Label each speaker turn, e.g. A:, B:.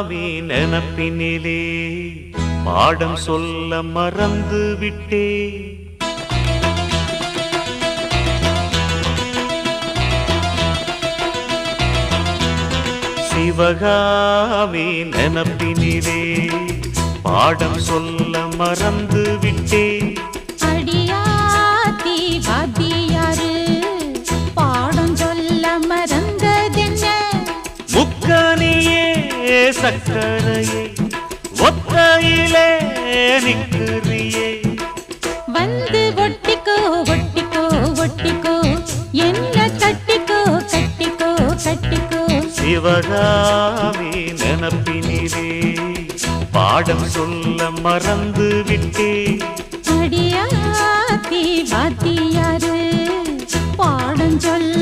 A: நினப்பினிலே பாடம் சொல்ல மறந்து விட்டே. சிவகாமி நினப்பினிலே பாடம் சொல்ல மறந்து விட்டே.
B: அடியாத்தி வாத்தியாரு பாடம் சொல்ல மறந்ததென்ன?
A: முக்கனியே சக்கரையே ஒத்தையிலே நிற்கிறியே.
B: வந்து ஒட்டிக்கோ ஒட்டிக்கோ ஒட்டிக்கோ என்ன கட்டிக்கோ கட்டிக்கோ கட்டிக்கோ.
A: சிவகாமி நினப்பினிலே பாடம் சொல்ல மறந்து விட்டே.
B: அடியாத்தி வாத்தியாரு பாடம் சொல்ல